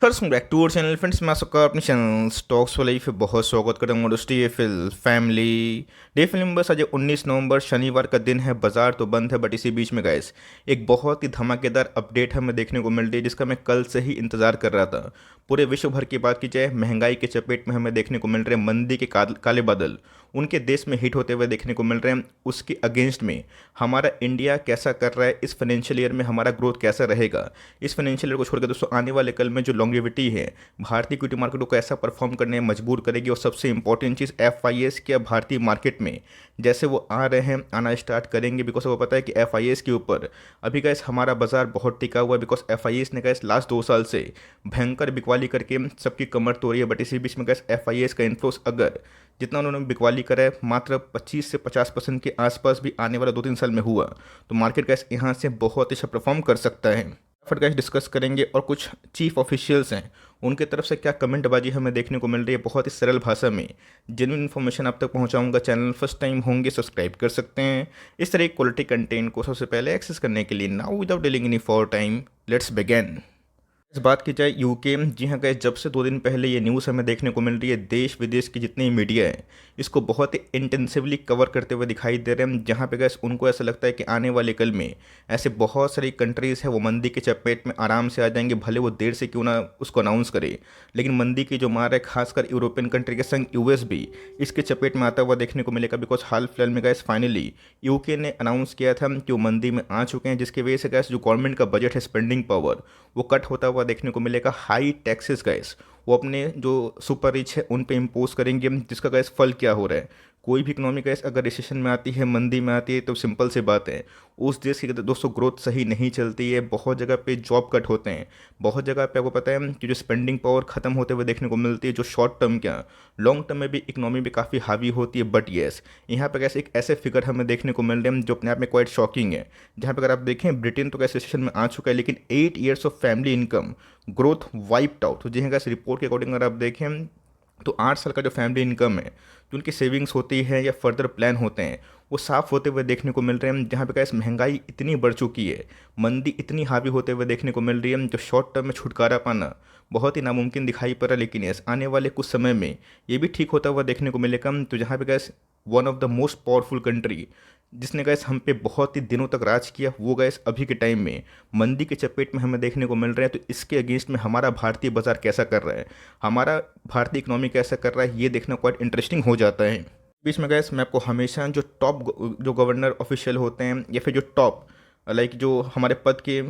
Welcome back to our channel friends. मैं सबका अपने चैनल स्टॉक्स वाले ही फिर बहुत स्वागत करता हूँ। दोस्तों ये फिल फैमिली डे फिल्म नंबर आज 19 नवंबर शनिवार का दिन है। बाजार तो बंद है बट इसी बीच में गाइस एक बहुत ही धमाकेदार अपडेट हमें देखने को मिल रही है जिसका मैं कल से ही इंतजार कर रहा था। पूरे विश्व भर की बात की जाए, महंगाई के चपेट में हमें देखने को मिल रहे हैं मंदी के काले बादल उनके देश में हिट होते हुए देखने को मिल रहे हैं। उसके अगेंस्ट में हमारा इंडिया कैसा कर रहा है, इस फाइनेंशियल ईयर में हमारा ग्रोथ कैसा रहेगा। इस फाइनेंशियल ईयर को छोड़कर दोस्तों आने वाले कल में जो लॉन्गेविटी है भारतीय इक्विटी मार्केट को ऐसा परफॉर्म करने में मजबूर करेगी। और सबसे इंपॉर्टेंट चीज़ एफ क्या भारतीय मार्केट में जैसे वो आ रहे हैं आना स्टार्ट करेंगे, बिकॉज वो पता है कि एफ के ऊपर अभी गैस हमारा बाजार बहुत टिका हुआ है। बिकॉज एफ ने गैस लास्ट 2 साल से भयंकर बिकवाली करके सबकी कमर तोड़ी है। बट इसी बीच में गैस एफ का इन्फ्लोस अगर जितना उन्होंने बिकवाली करा है मात्र 25 से 50% के आसपास भी आने वाला 2-3 साल में हुआ तो मार्केट गैस यहाँ से बहुत अच्छा परफॉर्म कर सकता है। फिर गैस डिस्कस करेंगे और कुछ चीफ ऑफिशियल्स हैं उनके तरफ से क्या कमेंटबाजी हमें देखने को मिल रही है। बहुत ही सरल भाषा में जेन्युइन इन्फॉर्मेशन आप तक पहुंचाऊंगा। चैनल फर्स्ट टाइम होंगे सब्सक्राइब कर सकते हैं इस तरह क्वालिटी कंटेंट को सबसे पहले एक्सेस करने के लिए। Now without dealing any for time let's begin. इस बात की जाए यूके, जी हाँ गैस जब से 2 दिन पहले ये न्यूज़ हमें देखने को मिल रही है, देश विदेश की जितनी मीडिया है इसको बहुत ही इंटेंसिवली कवर करते हुए दिखाई दे रहे हैं। जहाँ पे गैस उनको ऐसा लगता है कि आने वाले कल में ऐसे बहुत सारी कंट्रीज़ है वो मंदी के चपेट में आराम से आ जाएंगे, भले वो देर से क्यों ना उसको अनाउंस करे। लेकिन मंदी की जो मार है खासकर यूरोपियन कंट्री के संग यूएस भी इसके चपेट में आता हुआ देखने को मिलेगा। बिकॉज हाल फिलहाल में गैस फाइनली यूके ने अनाउंस किया था कि वो मंदी में आ चुके हैं, जिसकी वजह से गैस जो गवर्नमेंट का बजट है स्पेंडिंग पावर वो कट होता हुआ देखने को मिलेगा। हाई टैक्सेस गैस वो अपने जो सुपर रिच है उन पे इम्पोज करेंगे, जिसका गैस फल क्या हो रहा है। कोई भी इकोनॉमी गैस अगर रिसेशन में आती है, मंदी में आती है, तो सिंपल सी बात है उस देश की दोस्तों ग्रोथ सही नहीं चलती है। बहुत जगह पे जॉब कट होते हैं, बहुत जगह पे आपको पता है कि जो स्पेंडिंग पावर खत्म होते हुए देखने को मिलती है। जो शॉर्ट टर्म क्या लॉन्ग टर्म में भी इकोनॉमी भी काफ़ी हावी होती है। बट येस यहाँ पे कैसे एक ऐसे फिगर हमें देखने को मिल रहे हैं जो अपने आप में क्वाइट शॉकिंग है। जहाँ पे अगर आप देखें ब्रिटेन तो कैसे रिसेशन में आ चुका है, लेकिन 8 years of family income growth wiped out. तो जी हाँ, कैसे रिपोर्ट के अकॉर्डिंग अगर आप देखें तो 8 साल का जो फैमिली इनकम है, जो उनकी सेविंग्स होती है या फर्दर प्लान होते हैं, वो साफ होते हुए देखने को मिल रहे हैं। जहाँ पे कैसे महंगाई इतनी बढ़ चुकी है, मंदी इतनी हावी होते हुए देखने को मिल रही है, जो शॉर्ट टर्म में छुटकारा पाना बहुत ही नामुमकिन दिखाई पड़ रहा है। लेकिन यस आने वाले कुछ समय में ये भी ठीक होता हुआ देखने को मिलेगा। तो जहाँ पे gas one of the most powerful country जिसने गैस हम पे बहुत ही दिनों तक राज किया, वो गैस अभी के टाइम में मंदी के चपेट में हमें देखने को मिल रहे हैं। तो इसके अगेंस्ट में हमारा भारतीय बाजार कैसा कर रहा है, हमारा भारतीय इकोनॉमी कैसा कर रहा है, ये देखना क्वाइट इंटरेस्टिंग हो जाता है। बीच में गैस मैं आपको हमेशा जो टॉप जो गवर्नर ऑफिशियल होते हैं या फिर जो टॉप लाइक जो हमारे पद के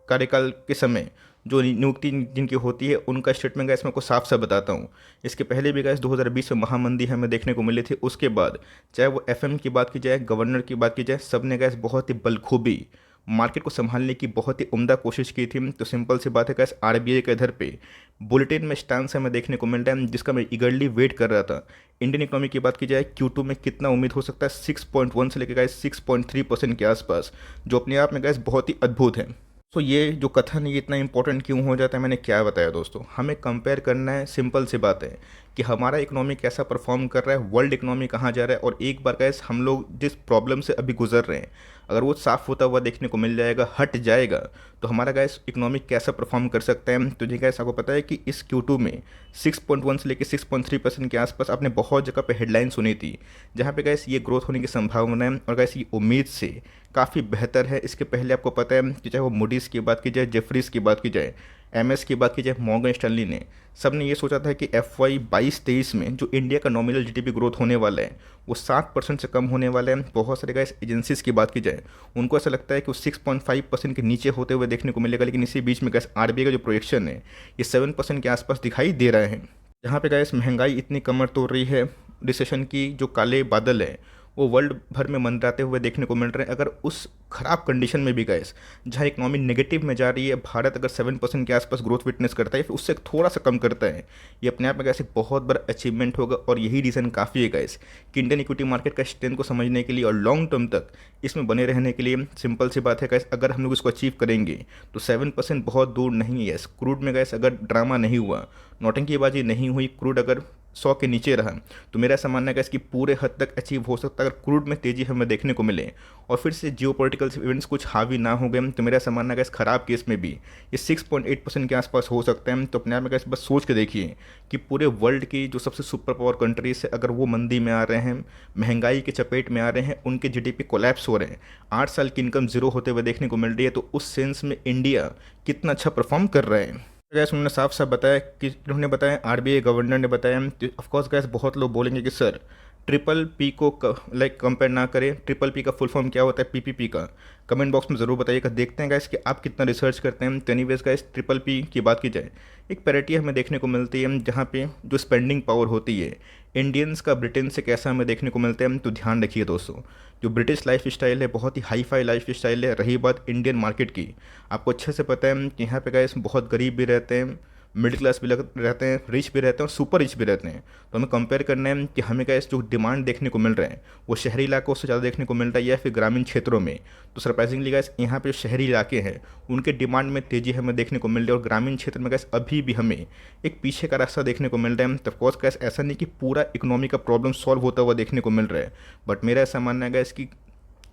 कार्यकाल के समय जो नियुक्ति जिनकी होती है उनका स्टेटमेंट गैस मैं आपको साफ साफ बताता हूँ। इसके पहले भी गैस 2020 में महामंदी हमें देखने को मिली थी। उसके बाद चाहे वो एफएम की बात की जाए, गवर्नर की बात की जाए, सब ने गैस बहुत ही बलखूबी मार्केट को संभालने की बहुत ही उम्दा कोशिश की थी। तो सिंपल सी बात है गैस आरबीआई के इधर पे बुलेटिन में स्टांस हमें देखने को मिल रहा है, जिसका मैं ईगरली वेट कर रहा था। इंडियन इकोनॉमी की बात की जाए Q2 में कितना उम्मीद हो सकता है, 6.1 से लेकर गैस 6.3% के आसपास, जो अपने आप में गैस बहुत ही अद्भुत है। तो ये जो कथन ये इतना इंपॉर्टेंट क्यों हो जाता है, मैंने क्या बताया दोस्तों, हमें कंपेयर करना है। सिंपल सी बात है कि हमारा इकोनॉमी कैसा परफॉर्म कर रहा है, वर्ल्ड इकोनॉमी कहाँ जा रहा है, और एक बार गैस हम लोग जिस प्रॉब्लम से अभी गुजर रहे हैं अगर वो साफ होता हुआ देखने को मिल जाएगा, हट जाएगा, तो हमारा गैस इकोनॉमी कैसा परफॉर्म कर सकता है। तो जी गैस आपको पता है कि इस Q2 में 6.1 से लेकर 6.3% के आसपास आपने बहुत जगह पे हेडलाइन सुनी थी, जहाँ पे गैस ये ग्रोथ होने की संभावना है और गैस ये उम्मीद से काफ़ी बेहतर है। इसके पहले आपको पता है कि चाहे वो मूडीज़ की बात की जाए, जेफरीज की बात की जाए, एमएस की बात की जाए, मॉर्गन स्टैनली ने, सब ने ये सोचा था कि FY 22-23 में जो इंडिया का नॉमिनल जीडीपी ग्रोथ होने वाला है वो 7% से कम होने वाला है। बहुत सारे गैस एजेंसीज की बात की जाए उनको ऐसा लगता है कि वो 6.5% के नीचे होते हुए देखने को मिलेगा। लेकिन इसी बीच में गैस आरबीआई का जो प्रोजेक्शन है ये 7% के आसपास दिखाई दे रहा है। जहाँ पे गैस महंगाई इतनी कमर तोड़ रही है, रिसेशन की जो काले बादल है वो वर्ल्ड भर में मंडराते हुए देखने को मिल रहे हैं। अगर उस खराब कंडीशन में भी गैस जहाँ इकोनॉमी नेगेटिव में जा रही है, भारत अगर 7% के आसपास ग्रोथ विटनेस करता है, फिर उससे थोड़ा सा कम करता है, ये अपने आप में गैस एक बहुत बड़ा अचीवमेंट होगा। और यही रीज़न काफ़ी है गैस कि इंडियन इक्विटी मार्केट का स्ट्रेंथ को समझने के लिए और लॉन्ग टर्म तक इसमें बने रहने के लिए सिंपल सी बात है गैस अगर हम लोग इसको अचीव करेंगे तो 7% बहुत दूर नहीं है। यस क्रूड में गैस अगर ड्रामा नहीं हुआ, नौटंकीबाजी नहीं हुई, क्रूड अगर 100 के नीचे रहा, तो मेरा ऐसा मानना है कि इसकी पूरे हद तक अचीव हो सकता है अगर क्रूड में तेज़ी हमें देखने को मिले और फिर से जियोपॉलिटिकल इवेंट्स कुछ हावी ना हो गए, तो मेरा ऐसा मानना है कि इस खराब केस में भी ये 6.8% के आसपास हो सकता है। तो अपने आप में बस सोच के देखिए कि पूरे वर्ल्ड की जो सबसे सुपर पावर कंट्रीज है अगर वो मंदी में आ रहे हैं, महंगाई के चपेट में आ रहे हैं, उनके जीडीपी कोलैप्स हो रहे हैं, 8 साल की इनकम जीरो होते हुए देखने को मिल रही है, तो उस सेंस में इंडिया कितना अच्छा परफॉर्म कर रहे हैं। गैस उन्होंने साफ साफ बताया कि उन्होंने बताया, आरबीआई गवर्नर ने बताया। ऑफकोर्स गैस बहुत लोग बोलेंगे कि सर ट्रिपल पी को कंपेयर ना करें, ट्रिपल पी का फुल फॉर्म क्या होता है पीपीपी का, कमेंट बॉक्स में ज़रूर बताइएगा। देखते हैं गैस कि आप कितना रिसर्च करते हैं। तो एनीवेज गैस ट्रिपल पी की बात की जाए, एक पैरिटी हमें देखने को मिलती है जहाँ पे जो स्पेंडिंग पावर होती है इंडियंस का ब्रिटेन से कैसा हमें देखने को मिलता है। तो ध्यान रखिए दोस्तों, जो ब्रिटिश लाइफ स्टाइल है बहुत ही हाई फाई लाइफ स्टाइल है। रही बात इंडियन मार्केट की, आपको अच्छे से पता है कि यहाँ पे गैस बहुत गरीब भी रहते हैं, मिडिल क्लास भी रहते हैं, रिच भी रहते हैं और सुपर रिच भी रहते हैं। तो हमें कंपेयर करना है कि हमें क्या जो डिमांड देखने को मिल रहा है वो शहरी इलाकों से ज़्यादा देखने को मिल रहा है या फिर ग्रामीण क्षेत्रों में। तो सरप्राइजिंगली गैस यहाँ पे जो शहरी इलाके हैं उनके डिमांड में तेज़ी हमें देखने को मिल रही है और ग्रामीण क्षेत्र में गैस अभी भी हमें एक पीछे का रास्ता देखने को मिल रहा है। तो ऑफकोर्स गैस ऐसा नहीं कि पूरा इकोनॉमी का प्रॉब्लम सॉल्व होता हुआ देखने को मिल रहा है, बट मेरा ऐसा मानना है गैस कि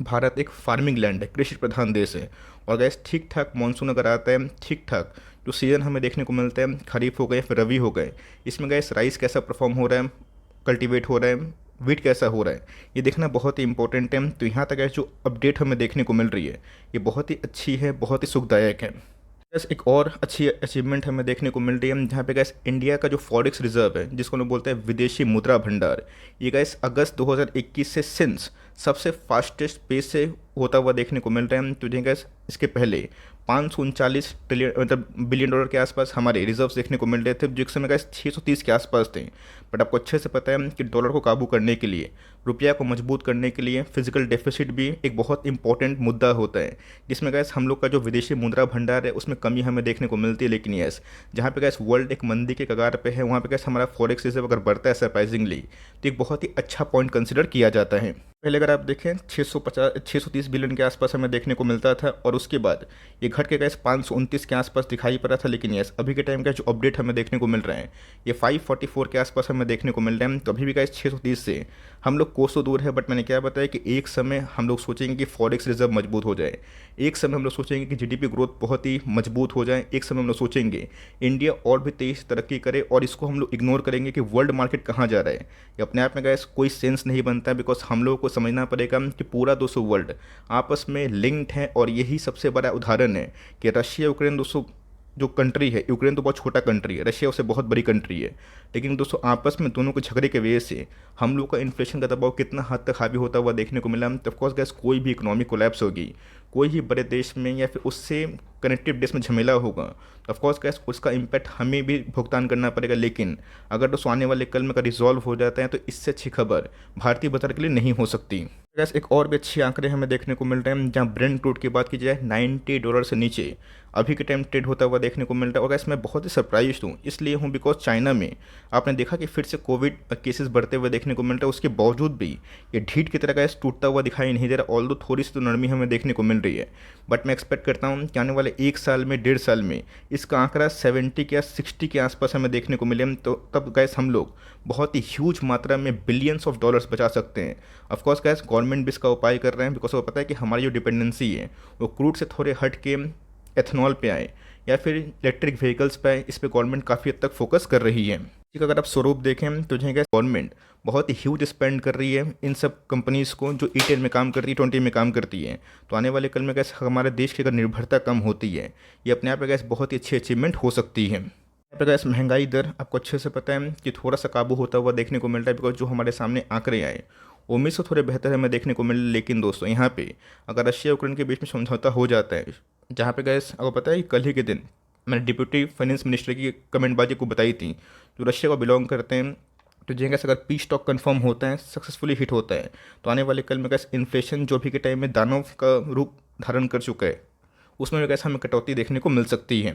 भारत एक फार्मिंग लैंड है, कृषि प्रधान देश है, और गैस ठीक ठाक मानसून अगर आता है, ठीक ठाक जो सीज़न हमें देखने को मिलता है, खरीफ हो गए फिर रवि हो गए, इसमें गैस राइस कैसा परफॉर्म हो रहा है, कल्टीवेट हो रहा है, वीट कैसा हो रहा है, ये देखना बहुत ही इंपॉर्टेंट है। तो यहाँ तक गैस जो अपडेट हमें देखने को मिल रही है ये बहुत ही अच्छी है, बहुत ही सुखदायक है। गैस एक और अच्छी अचीवमेंट हमें देखने को मिल रही है जहाँ पे गैस इंडिया का जो फॉरेक्स रिजर्व है जिसको लोग बोलते हैं विदेशी मुद्रा भंडार, ये गैस अगस्त 2021 से सिंस सबसे फास्टेस्ट पेस से होता हुआ देखने को मिल रहा है। तो गैस इसके पहले 539 ट्रिलियन मतलब बिलियन डॉलर के आसपास हमारे रिजर्व्स देखने को मिल रहे थे, जो एक समय गैस 630 के आसपास थे। बट आपको अच्छे से पता है कि डॉलर को काबू करने के लिए, रुपया को मजबूत करने के लिए फिजिकल डेफिसिट भी एक बहुत इंपॉर्टेंट मुद्दा होता है, जिसमें गैस हम लोग का जो विदेशी मुद्रा भंडार है उसमें कमी हमें देखने को मिलती है। लेकिन यस, जहाँ पे गैस वर्ल्ड एक मंदी के कगार पे है वहाँ पे गैस हमारा फॉरेक्स रिजर्व अगर बढ़ता है सरप्राइजिंगली, तो एक बहुत ही अच्छा पॉइंट कंसिडर किया जाता है। पहले अगर आप देखें 630 बिलियन के आसपास हमें देखने को मिलता था और उसके बाद ये घट के गैस 529 के आसपास दिखाई पड़ा था। लेकिन यस, अभी के टाइम का जो अपडेट हमें देखने को मिल रहा है ये 544 के आसपास हमें देखने को मिल रहा है। तो अभी भी गैस 630 से हम लोग कोसों दूर है। बट मैंने क्या बताया कि एक समय हम लोग सोचेंगे कि फॉरेक्स रिजर्व मजबूत हो जाए, एक समय हम लोग सोचेंगे कि जीडीपी ग्रोथ बहुत ही मजबूत हो जाए, एक समय हम लोग सोचेंगे इंडिया और भी तेज तरक्की करे, और इसको हम लोग इग्नोर करेंगे कि वर्ल्ड मार्केट कहाँ जा रहा है। ये अपने आप में गैस कोई सेंस नहीं बनता है, बिकॉज हम लोगों को समझना पड़ेगा कि पूरा दोस्तों वर्ल्ड आपस में लिंक्ड है। और यही सबसे बड़ा उदाहरण है कि रशिया यूक्रेन दोस्तों जो कंट्री है, यूक्रेन तो बहुत छोटा कंट्री है, रशिया उससे बहुत बड़ी कंट्री है, लेकिन दोस्तों आपस में दोनों के झगड़े की वजह से हम लोग का इन्फ्लेशन का दबाव कितना हद तक हावी होता हुआ देखने को मिला। तो ऑफकोर्स गैस कोई भी इकोनॉमिक कोलैप्स होगी, कोई ही बड़े देश में या फिर उससे कनेक्टिव देश में झमेला होगा, तो ऑफकोर्स गैस उसका इम्पैक्ट हमें भी भुगतान करना पड़ेगा। लेकिन अगर दोस्तों आने वाले कल में अगर रिजॉल्व हो जाता है तो इससे अच्छी खबर भारतीय बाजार के लिए नहीं हो सकती। गैस एक और भी अच्छे आंकड़े हमें देखने को मिल रहे हैं जहाँ ब्रेंट क्रूड की बात की जाए $90 से नीचे अभी के टाइम ट्रेड होता हुआ देखने को मिल रहा है। और गैस मैं बहुत ही सरप्राइज हूँ, इसलिए हूँ बिकॉज चाइना में आपने देखा कि फिर से कोविड केसेस बढ़ते हुए देखने को मिल रहा है, उसके बावजूद भी ये ढीठ की तरह गैस टूटता हुआ दिखाई नहीं दे रहा। ऑल्दो थोड़ी सी तो नरमी हमें देखने को मिल रही है, बट मैं एक्सपेक्ट करता हूँ कि आने वाले 1 साल में 1.5 साल में इसका आंकड़ा 70 या 60 के आसपास हमें देखने को मिले, तो तब गैस हम लोग बहुत ही ह्यूज मात्रा में बिलियंस ऑफ डॉलर्स बचा सकते हैं। ऑफकोर्स गैस गवर्नमेंट भी इसका उपाय कर रहे हैं, बिकॉज वो पता है कि हमारी जो डिपेंडेंसी है वो क्रूड से थोड़े हट के एथनॉल पे आए या फिर इलेक्ट्रिक व्हीकल्स पे आए, इस पे गवर्नमेंट काफ़ी हद तक फोकस कर रही है। ठीक, अगर आप स्वरूप देखें तो जो है गवर्नमेंट बहुत ही ह्यूज स्पेंड कर रही है इन सब कंपनीज़ को जो E10 में काम करती है, 20 में काम करती है। तो आने वाले कल में गैस हमारे देश की अगर निर्भरता कम होती है, ये अपने आप में गैस बहुत ही अच्छी अचीवमेंट हो सकती है। यहाँ पे गैस महंगाई दर आपको अच्छे से पता है कि थोड़ा सा काबू होता हुआ देखने को मिल रहा है, बिकॉज जो हमारे सामने आंकड़े आए उम्मीद से थोड़े बेहतर हमें देखने को मिले। लेकिन दोस्तों यहाँ पे अगर रशिया यूक्रेन के बीच में समझौता हो जाता है, जहाँ पे गैस आपको पता है कि कल ही के दिन मैंने डिप्यूटी फाइनेंस मिनिस्टर की कमेंटबाजी को बताई थी जो रशिया को बिलोंग करते हैं, तो जी गैस अगर पीस टॉक कंफर्म होता है, सक्सेसफुली हिट होता है, तो आने वाले कल में गैस इन्फ्लेशन जो भी के टाइम में दानव का रूप धारण कर चुका है उसमें भी गैस हमें कटौती देखने को मिल सकती है।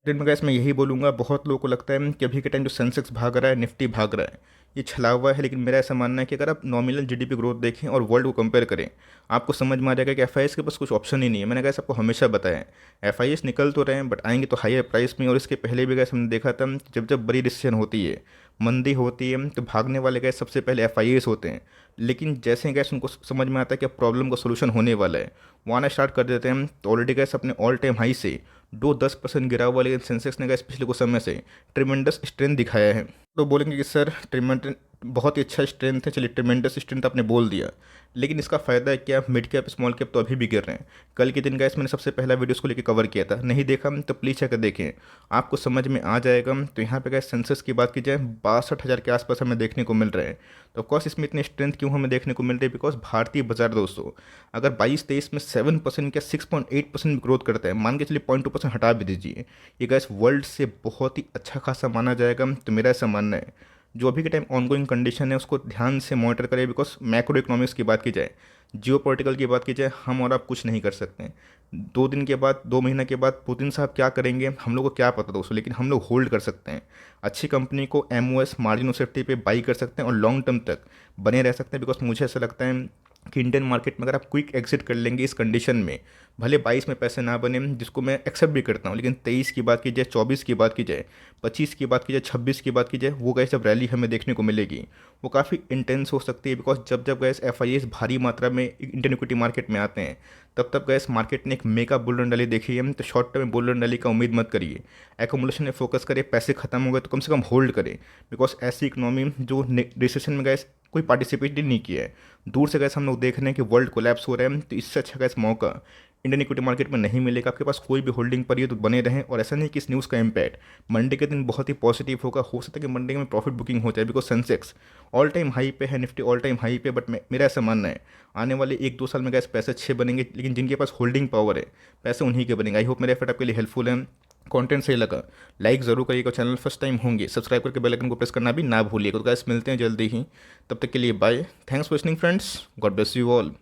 दिन में गैस मैं यही बोलूँगा, बहुत लोगों को लगता है कि अभी के टाइम जो सेंसेक्स भाग रहा है, निफ्टी भाग रहा है, ये छला हुआ है। लेकिन मेरा ऐसा मानना है कि अगर आप नॉमिनल जीडीपी ग्रोथ देखें और वर्ल्ड को कंपेयर करें, आपको समझ में आ जाएगा कि एफआईएस के पास कुछ ऑप्शन ही नहीं है। मैंने कहा आपको हमेशा बताया है, एफआईएस निकल तो रहे हैं बट आएंगे तो हायर प्राइस में। और इसके पहले भी गैस हमने देखा था कि जब जब बड़ी रिसेशन होती है, मंदी होती है, तो भागने वाले गैस सबसे पहले एफआईएस होते हैं। लेकिन जैसे ही गैस उनको समझ में आता है कि अब प्रॉब्लम का सोल्यूशन होने वाला है, वो आना स्टार्ट कर देते हैं। तो ऑलरेडी गैस अपने ऑल टाइम हाई से 10% गिरा हुआ, लेकिन सेंसेक्स ने गैस पिछले कुछ समय से ट्रिमेंडस स्ट्रेंथ दिखाया है। तो बोलेंगे कि सर ट्रिमेंड बहुत ही अच्छा स्ट्रेंथ है, चलिए ट्रिमेंडस स्ट्रेंथ आपने बोल दिया, लेकिन इसका फ़ायदा है क्या? मिड कैप स्मॉल कैप तो अभी भी गिर रहे हैं। कल के दिन गैस मैंने सबसे पहला वीडियो उसको लेकर कवर किया था, नहीं देखा तो प्लीज़ जाकर देखें, आपको समझ में आ जाएगा। तो यहाँ पे गैस सेंसस की बात की जाए 62,000 के आसपास हमें देखने को मिल रहे हैं। तो ऑफकोर्स इसमें इतनी स्ट्रेंथ क्यों हमें देखने को मिल रही है? बिकॉज भारतीय बाजार दोस्तों अगर 22-23 में 7% या 6.8% ग्रोथ करता है, मान के चलिए 0.2% हटा भी दीजिए, ये गैस वर्ल्ड से बहुत ही अच्छा खासा माना जाएगा। तो मेरा ऐसा मानना है जो अभी के टाइम ऑनगोइंग कंडीशन है उसको ध्यान से मॉनिटर करें। बिकॉज मैक्रो इकोनॉमिक्स की बात की जाए, जियो पॉलिटिकल की बात की जाए, हम और आप कुछ नहीं कर सकते हैं। 2 दिन के बाद, 2 महीने के बाद पुतिन साहब क्या करेंगे हम लोग को क्या पता दोस्तों, लेकिन हम लोग होल्ड कर सकते हैं। अच्छी कंपनी को एमओएस मार्जिन ऑफ सेफ्टी पे बाई कर सकते हैं और लॉन्ग टर्म तक बने रह सकते हैं। बिकॉज मुझे ऐसा लगता है कि इंडियन मार्केट में अगर आप क्विक एग्जिट कर लेंगे इस कंडीशन में, भले 22 में पैसे ना बने, जिसको मैं एक्सेप्ट भी करता हूँ, लेकिन 23 की बात की जाए, 24 की बात की जाए, 25 की बात की जाए, 26 की बात की जाए, वो गैस जब रैली हमें देखने को मिलेगी वो काफ़ी इंटेंस हो सकती है। बिकॉज जब जब गैस एफआईएस भारी मात्रा में इंडियन इक्विटी मार्केट में आते हैं, तब तब गैस मार्केट ने एक मेगा बुल रन रैली देखी है। तो शॉर्ट टर्म में बुल रन रैली का उम्मीद मत करिए, एकोमुलेशन में फोकस करें। पैसे खत्म हो गए तो कम से कम होल्ड करें। बिकॉज ऐसी इकोनॉमी जो रिसेशन में गैस कोई पार्टिसिपेट ही नहीं किया है, दूर से गैस हम लोग देख रहे हैं कि वर्ल्ड कोलैप्स हो रहा है। तो इससे अच्छा गैस मौका इंडियन इक्विटी मार्केट में नहीं मिलेगा। आपके पास कोई भी होल्डिंग पड़ी है तो बने रहें। और ऐसा नहीं कि इस न्यूज़ का इम्पैक्ट मंडे के दिन बहुत ही पॉजिटिव होगा, हो सकता है कि मंडे में प्रॉफिट बुकिंग हो जाए। Because Sensex all time high पे है, निफ्टी ऑल टाइम हाई पे। बट मेरा ऐसा मानना है आने वाले 1-2 साल में गैस पैसे अच्छे बनेंगे, लेकिन जिनके पास होल्डिंग पावर है पैसे उन्हीं के बनेंगे। आई होप मेरा एफर्ट आपके लिए हेल्पफुल है। कंटेंट सही लगा लाइक ज़रूर करिएगा, चैनल फर्स्ट टाइम होंगे सब्सक्राइब करके बेल आइकन को प्रेस करना भी ना भूलिएगा। तो गाइस मिलते हैं जल्दी ही, तब तक के लिए bye. Thanks for listening friends, god bless you all.